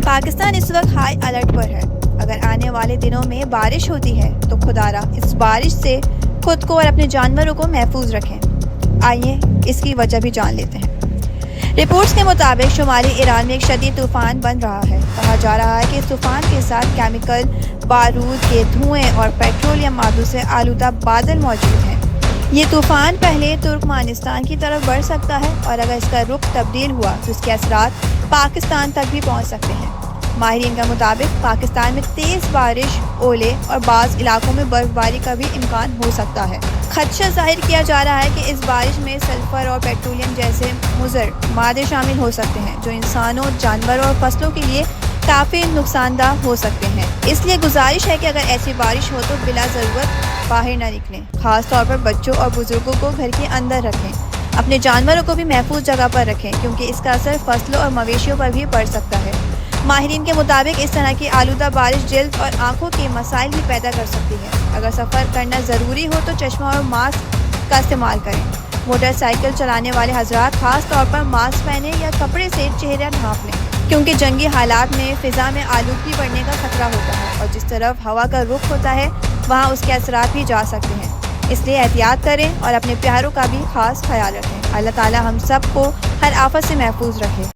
پاکستان اس وقت high alert پر ہے۔ اگر آنے والے دنوں میں بارش ہوتی ہے تو خدارا اس بارش سے خود کو اور اپنے جانوروں کو محفوظ رکھیں۔ آئیے اس کی وجہ بھی جان لیتے ہیں۔ رپورٹس کے مطابق شمالی ایران میں ایک شدید طوفان بن رہا ہے۔ کہا جا رہا ہے کہ اس طوفان کے ساتھ کیمیکل، بارود کے دھوئیں اور پیٹرولیم مادوں سے آلودہ بادل موجود ہیں۔ یہ طوفان پہلے ترکمانستان کی طرف بڑھ سکتا ہے اور اگر اس کا رخ تبدیل ہوا تو اس کے اثرات پاکستان تک بھی پہنچ سکتے ہیں۔ ماہرین کا مطابق پاکستان میں تیز بارش، اولے اور بعض علاقوں میں برف باری کا بھی امکان ہو سکتا ہے۔ خدشہ ظاہر کیا جا رہا ہے کہ اس بارش میں سلفر اور پیٹرولیم جیسے مضر مادے شامل ہو سکتے ہیں جو انسانوں، جانوروں اور فصلوں کے لیے کافی نقصان دہ ہو سکتے ہیں۔ اس لیے گزارش ہے کہ اگر ایسی بارش ہو تو بلا ضرورت باہر نہ نکلیں۔ خاص طور پر بچوں اور بزرگوں کو گھر کے اندر رکھیں۔ اپنے جانوروں کو بھی محفوظ جگہ پر رکھیں کیونکہ اس کا اثر فصلوں اور مویشیوں پر بھی پڑ سکتا ہے۔ ماہرین کے مطابق اس طرح کی آلودہ بارش جلد اور آنکھوں کے مسائل بھی پیدا کر سکتی ہے۔ اگر سفر کرنا ضروری ہو تو چشمہ اور ماسک کا استعمال کریں۔ موٹر سائیکل چلانے والے حضرات خاص طور پر ماسک پہنیں یا کپڑے سے چہرہ ڈھانپ لیں کیونکہ جنگی حالات میں فضا میں آلودگی بڑھنے کا خطرہ ہوتا ہے اور جس طرف ہوا کا رخ ہوتا ہے وہاں اس کے اثرات بھی جا سکتے ہیں۔ اس لیے احتیاط کریں اور اپنے پیاروں کا بھی خاص خیال رکھیں۔ اللہ تعالی ہم سب کو ہر آفت سے محفوظ رکھے۔